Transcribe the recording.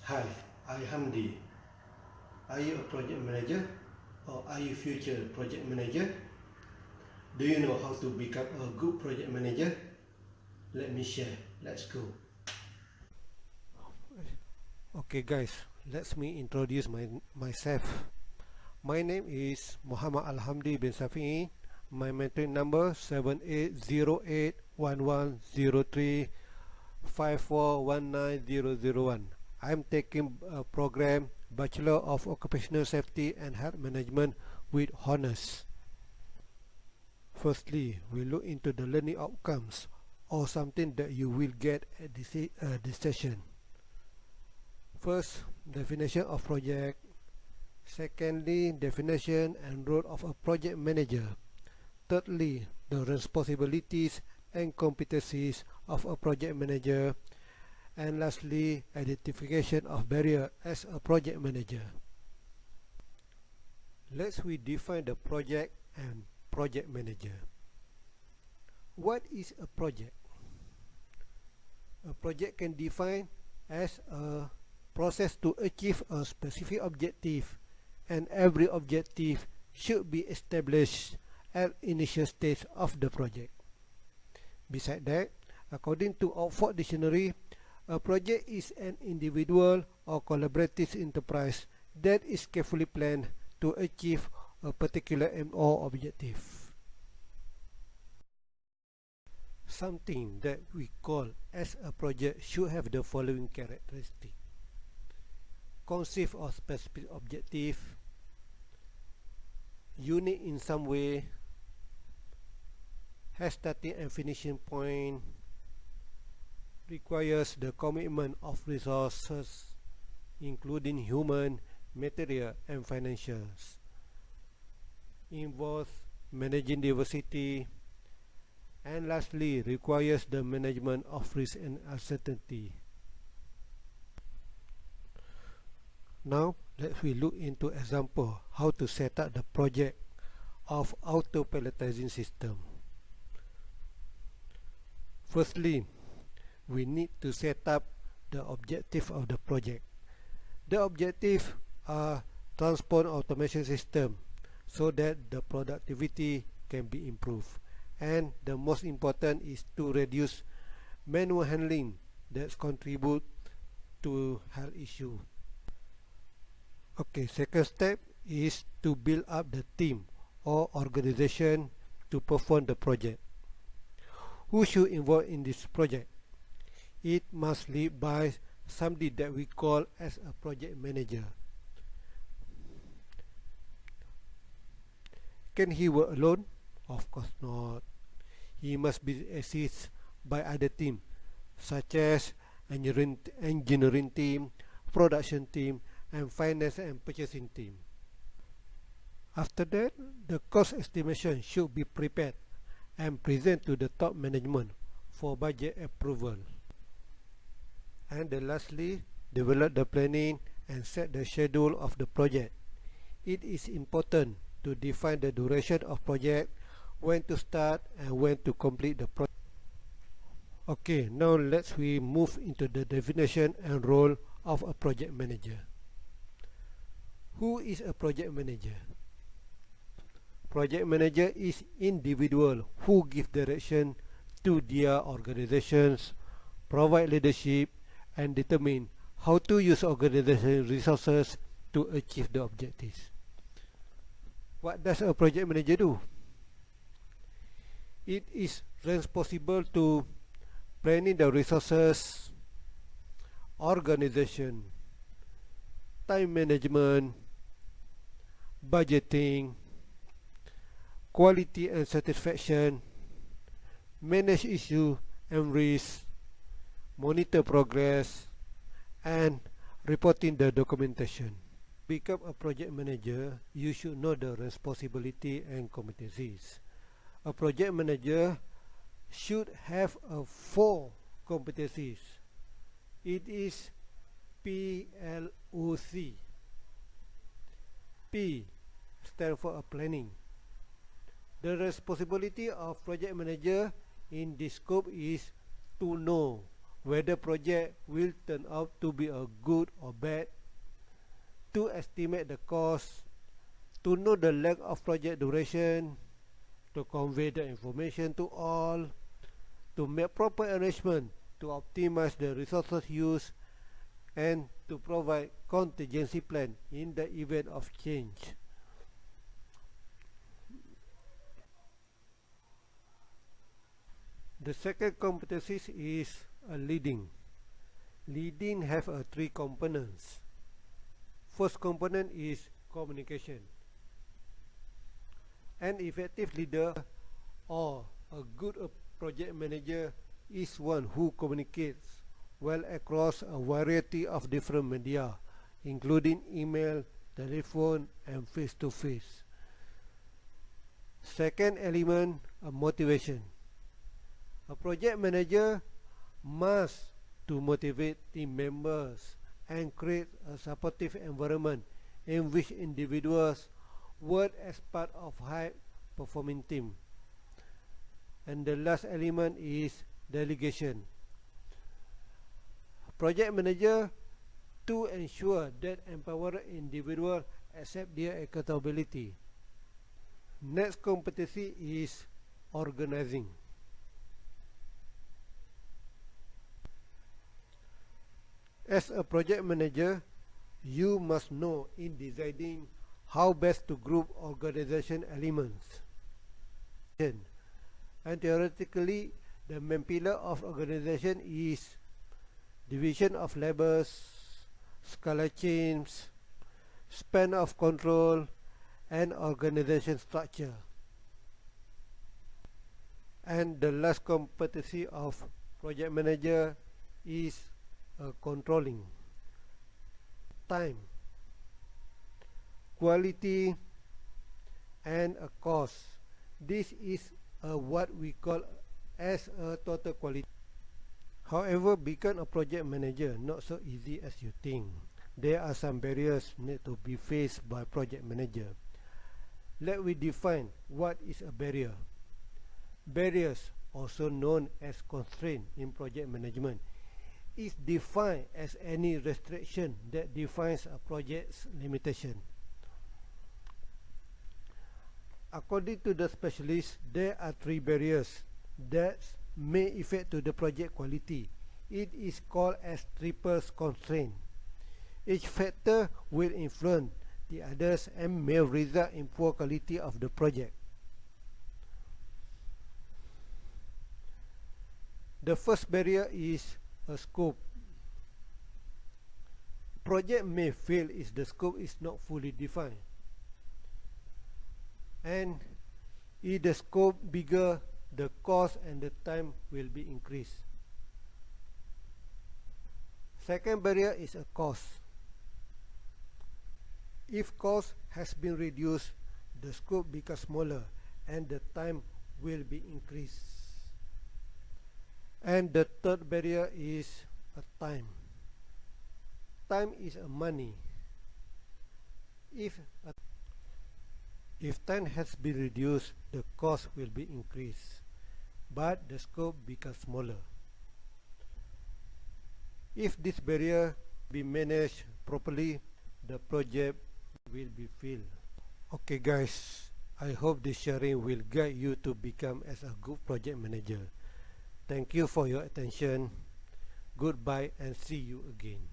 Hi, Al-Hamdi. Are you a project manager or are you future project manager? Do you know how to become a good project manager? Let me share. Let's go. Okay guys, let me introduce myself. My name is Muhammad Al-Hamdi bin Safi'i. My mentoring number 7808110354190001. I'm taking a program Bachelor of Occupational Safety and Health Management with honors. Firstly, we look into the learning outcomes or something that you will get at this session. First, definition of project. Secondly, definition and role of a project manager. Thirdly, the responsibilities and competencies of a project manager. And lastly, identification of barrier as a project manager. Let's redefine the project and project manager. What is a project? A project can define as a process to achieve a specific objective, and every objective should be established at initial stage of the project. Besides that, according to Oxford Dictionary, a project is an individual or collaborative enterprise that is carefully planned to achieve a particular aim or objective. Something that we call as a project should have the following characteristics: conceive of specific objective, unique in some way, has starting and finishing point, requires the commitment of resources including human, material and financials, involves managing diversity, and lastly requires the management of risk and uncertainty. Now let's look into example how to set up the project of auto palletizing system. Firstly, we need to set up the objective of the project. The objective are transport automation system so that the productivity can be improved, and the most important is to reduce manual handling that contribute to health issue. Okay, second step is to build up the team or organization to perform the project. Who should involve in this project? It must lead by somebody that we call as a project manager. Can he work alone? Of course not. He must be assisted by other team such as engineering team, production team, and finance and purchasing team. After that, the cost estimation should be prepared and present to the top management for budget approval. And lastly, develop the planning and set the schedule of the project. It is important to define the duration of project, when to start and when to complete the project. Okay, now let's move into the definition and role of a project manager. Who is a project manager? Project manager is individual who give direction to their organizations, provide leadership, and determine how to use organization resources to achieve the objectives. What does a project manager do? It is responsible to planning the resources, organization, time management, budgeting, quality and satisfaction, manage issue and risk, monitor progress, and reporting the documentation. Become a project manager, you should know the responsibility and competencies. A project manager should have 4 competencies. It is PLOC. P stands for planning. The responsibility of project manager in this scope is to know whether project will turn out to be a good or bad, to estimate the cost, to know the length of project duration, to convey the information to all, to make proper arrangement to optimize the resources used, and to provide contingency plan in the event of change. The second competency is leading. Leading have three components. First component is communication. An effective leader or a good project manager is one who communicates well across a variety of different media, including email, telephone, and face-to-face. Second element, motivation. A project manager must to motivate team members and create a supportive environment in which individuals work as part of high-performing team. And the last element is delegation. Project manager to ensure that empower individual accept their accountability. Next competency is organizing. As a project manager, you must know in deciding how best to group organization elements. And theoretically, the main pillar of organization is division of labors, scala chains, span of control, and organization structure. And the last competency of project manager is controlling time, quality, and a cost. This is what we call as a total quality. However, become a project manager not so easy as you think. There are some barriers need to be faced by project manager. Let we define what is a barrier. Barriers, also known as constraint in project management, is defined as any restriction that defines a project's limitation. According to the specialist, there are three barriers that may affect to the project quality. It is called as triple constraint. Each factor will influence the others and may result in poor quality of the project. The first barrier is a scope. Project may fail if the scope is not fully defined. And if the scope bigger, the cost and the time will be increased. Second barrier is a cost. If cost has been reduced, the scope becomes smaller and the time will be increased. And the third barrier is a time. Time is a money. If time has been reduced, the cost will be increased, but the scope becomes smaller. If this barrier be managed properly, the project will be filled. Okay guys, I hope this sharing will guide you to become as a good project manager. Thank you for your attention. Goodbye and see you again.